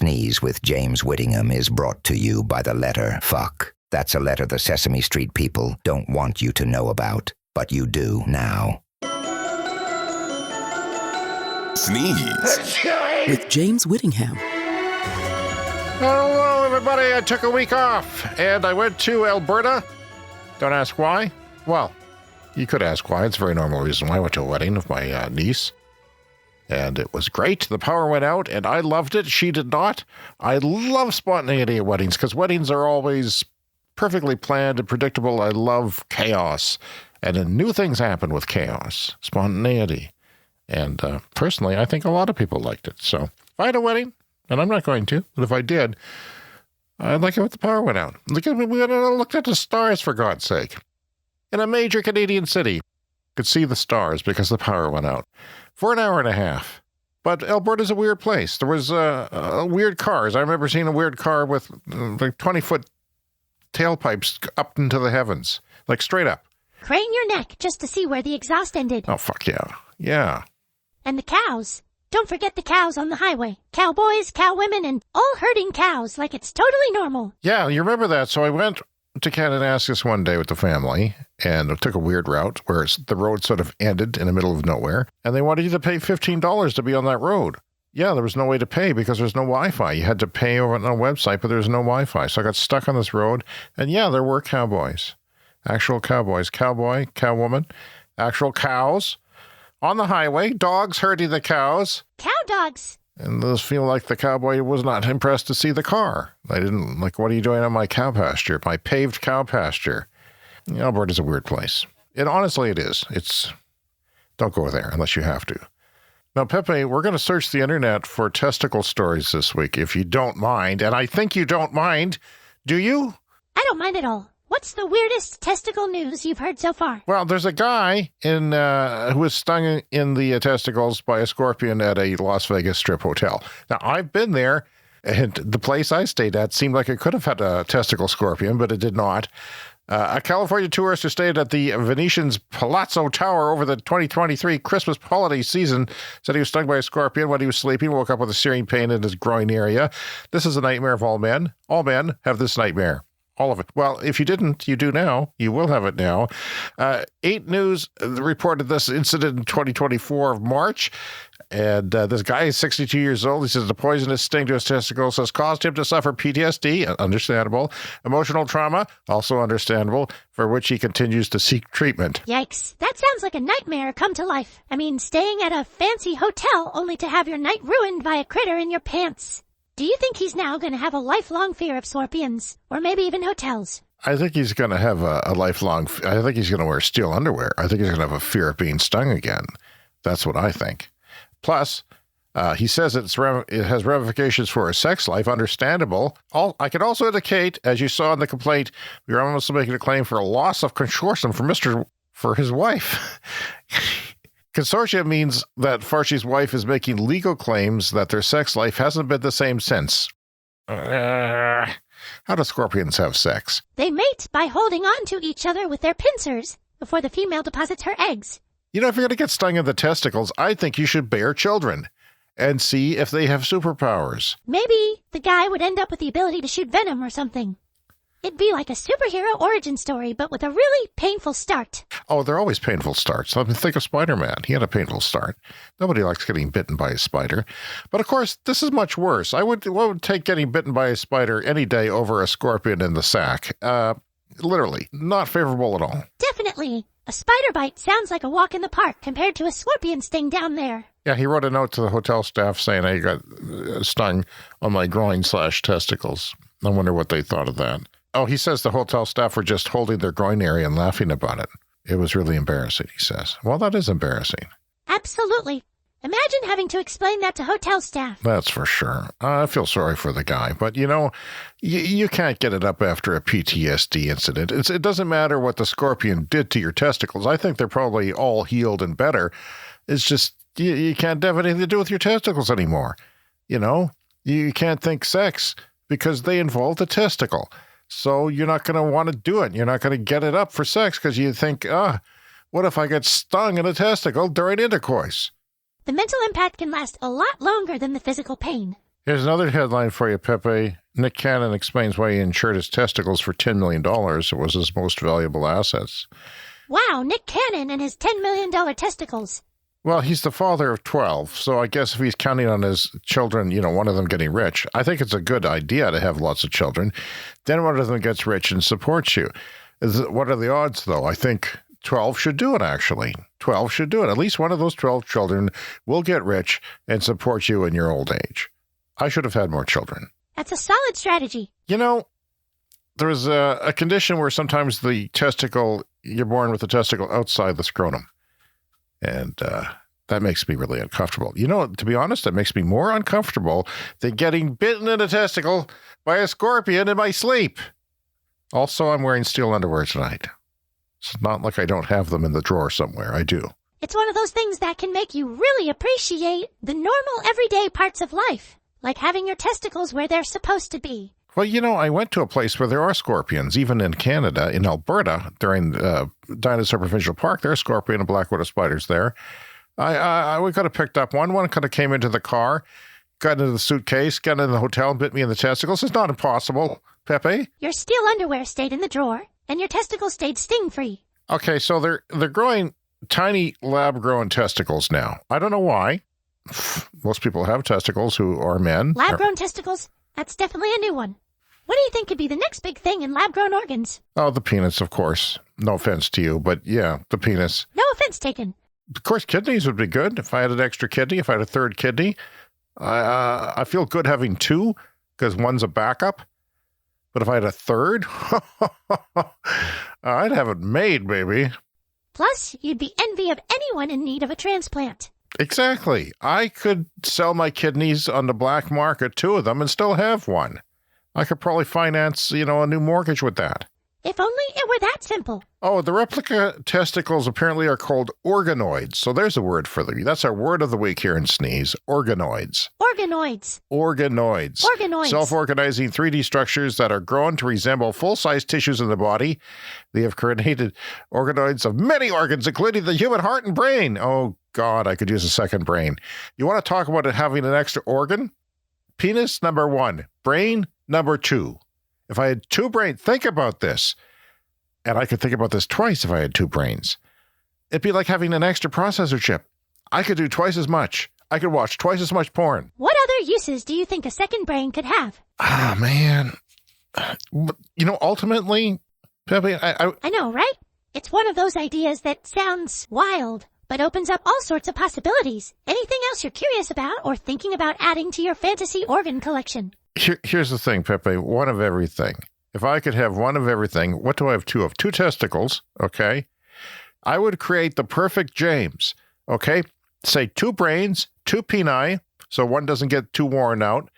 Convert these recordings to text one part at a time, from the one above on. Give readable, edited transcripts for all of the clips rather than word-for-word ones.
Sneeze with James Whittingham is brought to you by the letter fuck. That's a letter the Sesame Street people don't want you to know about, but you do now. Sneeze with James Whittingham. Hello, everybody. I took a week off, and I went to Alberta. Don't ask why. Well, you could ask why. It's a very normal reason why. I went to a wedding of my niece, and it was great. The power went out, and I loved it. She did not. I love spontaneity at weddings, because weddings are always perfectly planned and predictable. I love chaos, and then new things happen with chaos, spontaneity. And personally, I think a lot of people liked it. So if I had a wedding, and I'm not going to, but if I did, I'd like it if the power went out. We looked at the stars, for God's sake. In a major Canadian city, could see the stars because the power went out for an hour and a half. But Alberta's a weird place. There was weird cars. I remember seeing a weird car with like 20-foot tailpipes up into the heavens, like straight up. Crane your neck just to see where the exhaust ended. Oh, fuck yeah. Yeah. And the cows. Don't forget the cows on the highway. Cowboys, cowwomen, and all herding cows like it's totally normal. Yeah, you remember that. So I went to Kananaskis one day with the family, and it took a weird route where the road sort of ended in the middle of nowhere, and they wanted you to pay $15 to be on that road. Yeah, there was no way to pay because there's no Wi-Fi. You had to pay over on a website, but there was no Wi-Fi. So I got stuck on this road, and yeah, there were cowboys. Actual cowboys. Cowboy, cowwoman, actual cows on the highway, dogs herding the cows. Cow dogs. And those feel like the cowboy was not impressed to see the car. I didn't, like, what are you doing on my cow pasture, my paved cow pasture? Alberta's a weird place. Honestly, it is. Don't go there unless you have to. Now, Pepe, we're going to search the internet for testicle stories this week, if you don't mind. And I think you don't mind. Do you? I don't mind at all. What's the weirdest testicle news you've heard so far? Well, there's a guy who was stung in the testicles by a scorpion at a Las Vegas strip hotel. Now, I've been there, and the place I stayed at seemed like it could have had a testicle scorpion, but it did not. A California tourist who stayed at the Venetian's Palazzo Tower over the 2023 Christmas holiday season said he was stung by a scorpion when he was sleeping, woke up with a searing pain in his groin area. This is a nightmare of all men. All men have this nightmare. All of it. Well, if you didn't, you do now. You will have it now. 8 News reported this incident in 2024 of March. And this guy is 62 years old. He says the poisonous sting to his testicles has caused him to suffer PTSD, understandable. Emotional trauma, also understandable, for which he continues to seek treatment. Yikes. That sounds like a nightmare come to life. I mean, staying at a fancy hotel only to have your night ruined by a critter in your pants. Do you think he's now going to have a lifelong fear of scorpions? Or maybe even hotels? I think he's going to have a lifelong... I think he's going to wear steel underwear. I think he's going to have a fear of being stung again. That's what I think. Plus, he says it has ramifications for his sex life. Understandable. I can also indicate, as you saw in the complaint, we are almost making a claim for a loss of consortium for his wife. Consortium means that Farshid's wife is making legal claims that their sex life hasn't been the same since. How do scorpions have sex? They mate by holding on to each other with their pincers before the female deposits her eggs. You know, if you're going to get stung in the testicles, I think you should bear children and see if they have superpowers. Maybe the guy would end up with the ability to shoot venom or something. It'd be like a superhero origin story, but with a really painful start. Oh, they're always painful starts. I mean, think of Spider-Man. He had a painful start. Nobody likes getting bitten by a spider. But of course, this is much worse. I would take getting bitten by a spider any day over a scorpion in the sack. Literally, not favorable at all. Definitely. A spider bite sounds like a walk in the park compared to a scorpion sting down there. Yeah, he wrote a note to the hotel staff saying I got stung on my groin/testicles. I wonder what they thought of that. Oh, he says the hotel staff were just holding their groin area and laughing about it. It was really embarrassing, he says. Well, that is embarrassing. Absolutely. Imagine having to explain that to hotel staff. That's for sure. I feel sorry for the guy. But, you know, you can't get it up after a PTSD incident. It doesn't matter what the scorpion did to your testicles. I think they're probably all healed and better. It's just you can't have anything to do with your testicles anymore. You know, you can't think sex because they involve the testicle. So you're not going to want to do it. You're not going to get it up for sex because you think, what if I get stung in a testicle during intercourse? The mental impact can last a lot longer than the physical pain. Here's another headline for you, Pepe. Nick Cannon explains why he insured his testicles for $10 million. It was his most valuable assets. Wow, Nick Cannon and his $10 million testicles. Well, he's the father of 12, so I guess if he's counting on his children, one of them getting rich, I think it's a good idea to have lots of children. Then one of them gets rich and supports you. What are the odds, though? I think 12 should do it, actually. 12 should do it. At least one of those 12 children will get rich and support you in your old age. I should have had more children. That's a solid strategy. There's a condition where sometimes the testicle, you're born with the testicle outside the scrotum. And that makes me really uncomfortable. To be honest, that makes me more uncomfortable than getting bitten in a testicle by a scorpion in my sleep. Also, I'm wearing steel underwear tonight. It's not like I don't have them in the drawer somewhere. I do. It's one of those things that can make you really appreciate the normal everyday parts of life, like having your testicles where they're supposed to be. Well, I went to a place where there are scorpions, even in Canada, in Alberta, during Dinosaur Provincial Park. There are scorpion and black widow spiders there. We could have picked up one. One could have came into the car, got into the suitcase, got into the hotel, and bit me in the testicles. It's not impossible, Pepe. Your steel underwear stayed in the drawer, and your testicles stayed sting-free. Okay, so they're growing tiny lab-grown testicles now. I don't know why. Most people have testicles who are men. Lab-grown testicles? That's definitely a new one. What do you think could be the next big thing in lab-grown organs? Oh, the penis, of course. No offense to you, but yeah, the penis. No offense taken. Of course, kidneys would be good. If I had an extra kidney, if I had a third kidney. I feel good having two, because one's a backup. But if I had a third, I'd have it made, baby. Plus, you'd be envy of anyone in need of a transplant. Exactly. I could sell my kidneys on the black market, 2 of them, and still have one. I could probably finance, a new mortgage with that. If only it were that simple. Oh, the replica testicles apparently are called organoids. So there's a word for them. That's our word of the week here in Sneeze. Organoids. Organoids. Organoids. Organoids. Self-organizing 3D structures that are grown to resemble full-size tissues in the body. They have created organoids of many organs, including the human heart and brain. Oh, God, I could use a second brain. You want to talk about it having an extra organ? Penis, number 1. Brain, number 2. If I had 2 brains, think about this. And I could think about this twice if I had 2 brains. It'd be like having an extra processor chip. I could do twice as much. I could watch twice as much porn. What other uses do you think a second brain could have? Ah, man. Ultimately, Pepe, I know, right? It's one of those ideas that sounds wild, but opens up all sorts of possibilities. Anything else you're curious about or thinking about adding to your fantasy organ collection? Here's the thing, Pepe. One of everything. If I could have one of everything, what do I have 2 of? 2 testicles, okay? I would create the perfect James, okay? Say 2 brains, 2 peni, so one doesn't get too worn out.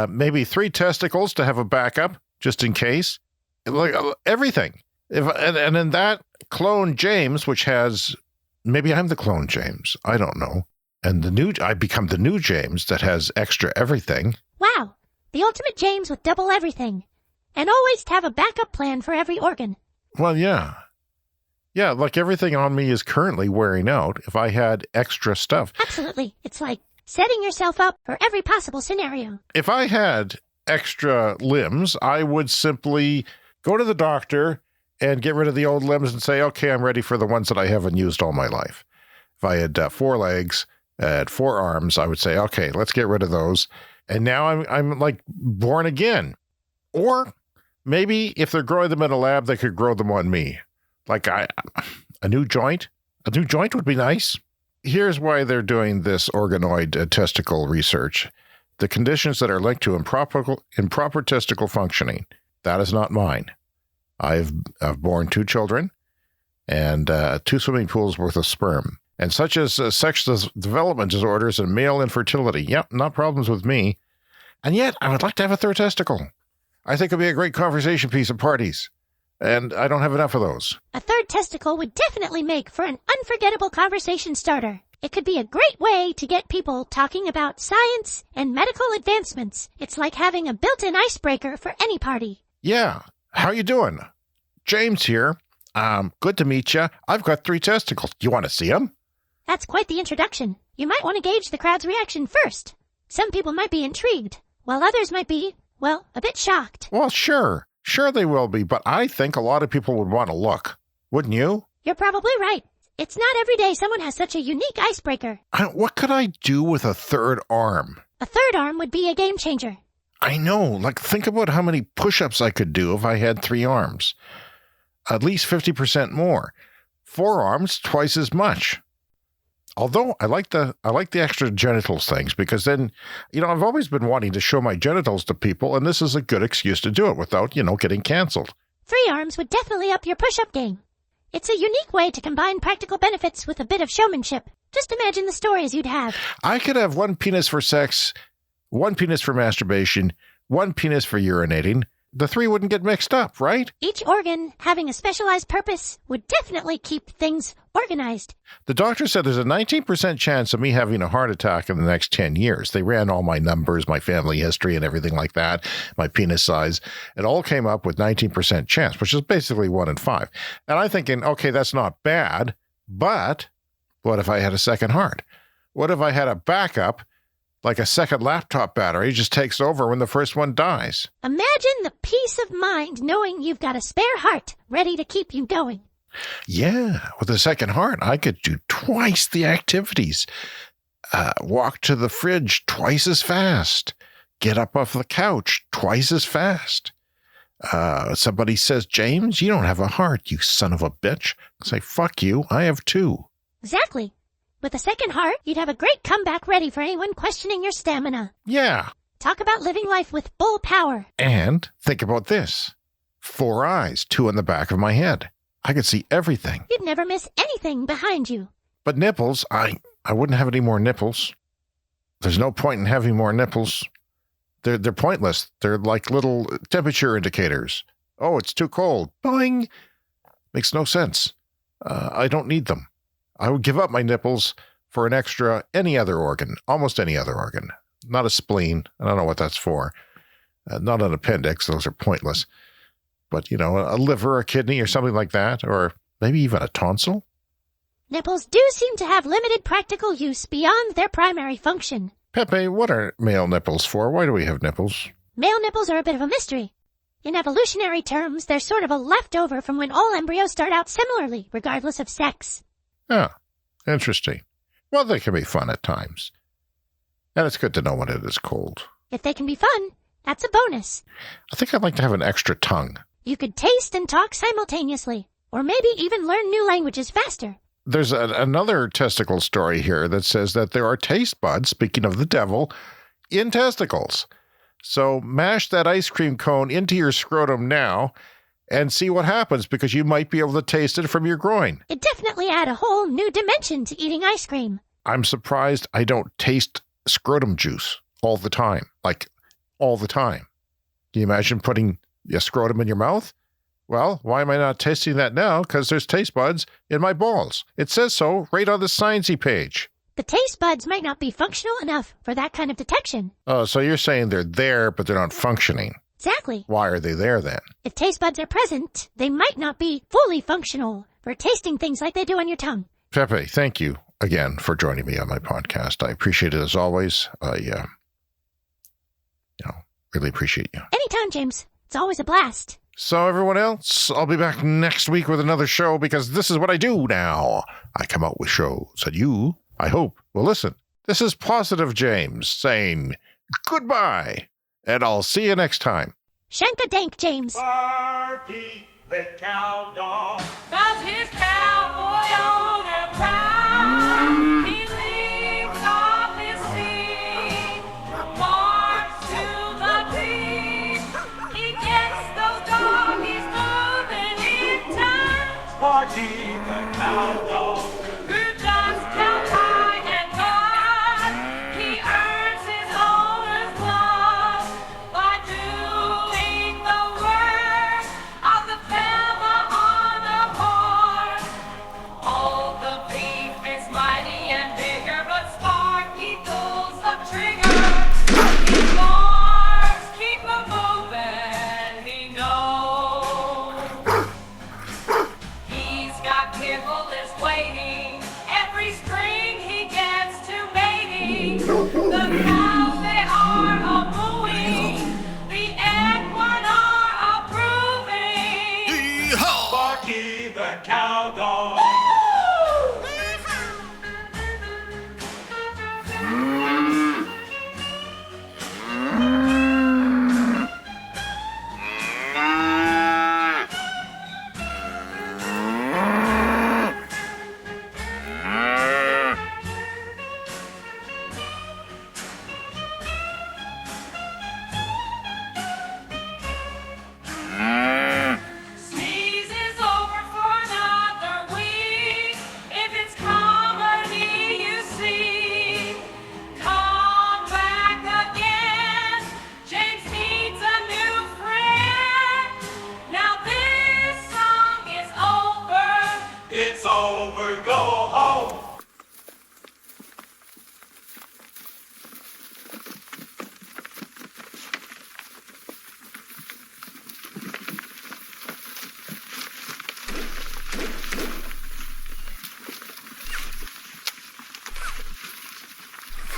Maybe 3 testicles to have a backup, just in case. Like everything. And in that clone James, which has, maybe I'm the clone James. I don't know. And I become the new James that has extra everything. Wow. The ultimate James with double everything. And always to have a backup plan for every organ. Well, yeah. Yeah, like everything on me is currently wearing out if I had extra stuff. Absolutely. It's like setting yourself up for every possible scenario. If I had extra limbs, I would simply go to the doctor and get rid of the old limbs and say, okay, I'm ready for the ones that I haven't used all my life. If I had 4 legs, 4 arms, I would say, okay, let's get rid of those. And now I'm like born again. Or maybe if they're growing them in a lab, they could grow them on me. Like a new joint. A new joint would be nice. Here's why they're doing this organoid testicle research. The conditions that are linked to improper testicle functioning. That is not mine. I've born 2 children and 2 swimming pools worth of sperm. And such as sexual development disorders and male infertility. Yep, not problems with me. And yet, I would like to have a 3rd testicle. I think it'd be a great conversation piece at parties. And I don't have enough of those. A 3rd testicle would definitely make for an unforgettable conversation starter. It could be a great way to get people talking about science and medical advancements. It's like having a built-in icebreaker for any party. Yeah. How you doing? James here. Good to meet you. I've got 3 testicles. You want to see them? That's quite the introduction. You might want to gauge the crowd's reaction first. Some people might be intrigued, while others might be, well, a bit shocked. Well, sure. Sure they will be, but I think a lot of people would want to look. Wouldn't you? You're probably right. It's not every day someone has such a unique icebreaker. What could I do with a third arm? A third arm would be a game changer. I know. Like, think about how many push-ups I could do if I had 3 arms. At least 50% more. 4 arms, twice as much. Although I like the extra genitals things, because then, I've always been wanting to show my genitals to people, and this is a good excuse to do it without, getting canceled. 3 arms would definitely up your push-up game. It's a unique way to combine practical benefits with a bit of showmanship. Just imagine the stories you'd have. I could have 1 penis for sex, 1 penis for masturbation, 1 penis for urinating. The 3 wouldn't get mixed up, right? Each organ having a specialized purpose would definitely keep things organized. The doctor said there's a 19% chance of me having a heart attack in the next 10 years. They ran all my numbers, my family history and everything like that, my penis size. It all came up with 19% chance, which is basically 1 in 5. And I'm thinking, okay, that's not bad, but what if I had a second heart? What if I had a backup, like a second laptop battery just takes over when the first one dies? Imagine the peace of mind knowing you've got a spare heart ready to keep you going. Yeah, with a second heart, I could do twice the activities. Walk to the fridge twice as fast. Get up off the couch twice as fast. Somebody says, James, you don't have a heart, you son of a bitch. I say, fuck you, I have 2. Exactly. With a second heart, you'd have a great comeback ready for anyone questioning your stamina. Yeah. Talk about living life with full power. And think about this. 4 eyes, 2 on the back of my head. I could see everything. You'd never miss anything behind you. But nipples, I wouldn't have any more nipples. There's no point in having more nipples. They're pointless. They're like little temperature indicators. Oh, it's too cold. Boing. Makes no sense. I don't need them. I would give up my nipples for an extra any other organ, almost any other organ. Not a spleen. I don't know what that's for. Not an appendix. Those are pointless. But, a liver, a kidney, or something like that, or maybe even a tonsil. Nipples do seem to have limited practical use beyond their primary function. Pepe, what are male nipples for? Why do we have nipples? Male nipples are a bit of a mystery. In evolutionary terms, they're sort of a leftover from when all embryos start out similarly, regardless of sex. Ah, interesting. Well, they can be fun at times. And it's good to know when it is cold. If they can be fun, that's a bonus. I think I'd like to have an extra tongue. You could taste and talk simultaneously, or maybe even learn new languages faster. There's another testicle story here that says that there are taste buds, speaking of the devil, in testicles. So mash that ice cream cone into your scrotum now and see what happens, because you might be able to taste it from your groin. It definitely add a whole new dimension to eating ice cream. I'm surprised I don't taste scrotum juice all the time. Like, all the time. Can you imagine putting a scrotum in your mouth? Well, why am I not tasting that now? Because there's taste buds in my balls. It says so right on the sciencey page. The taste buds might not be functional enough for that kind of detection. Oh, so you're saying they're there, but they're not functioning. Exactly. Why are they there then? If taste buds are present, they might not be fully functional for tasting things like they do on your tongue. Pepe, thank you again for joining me on my podcast. I appreciate it as always. I really appreciate you. Anytime, James. It's always a blast. So everyone else, I'll be back next week with another show, because this is what I do now. I come out with shows, and you, I hope, will listen. This is Positive James saying goodbye, and I'll see you next time. Shanka-dank, James. Sparky, the cowdog, does his cowboy on a prowl. He leaps off his feet, march to the beat. He gets those doggies moving in time. Sparky, the cowdog, who does count high and hard. He earns his owner's love by doing the work of the fella on a horse. All the beef is mighty and bigger, but Sparky pulls the trigger. He wars, keep 'em moving, he knows. He's got kibble is waiting.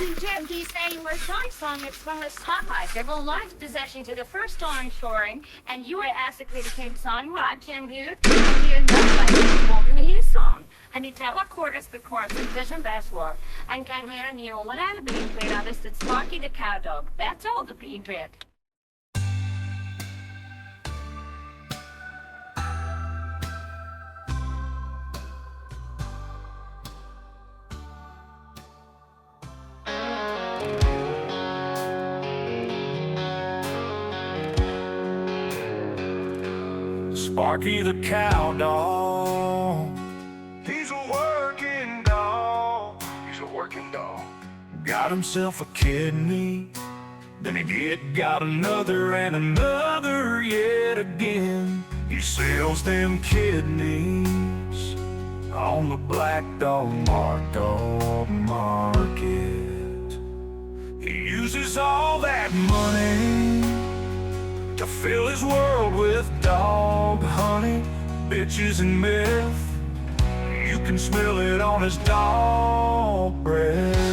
Jim, he's saying we're trying song. It's from the spotlight. They will launch possession to the first song insuring, and you were asked to play the same song. What, Jim, dude? And you know, like, you won't really hear song. And you tell what chorus the chorus is vision best for. And can hear and you know what I'm being played on this. It's Sparky the Cowdog. That's all the being read. Sparky the cowdog, he's a working dog. He's a working dog. Got himself a kidney, then he got another and another yet again. He sells them kidneys on the black dog market. He uses all that money to fill his world with dog honey, bitches and meth. You can smell it on his dog breath.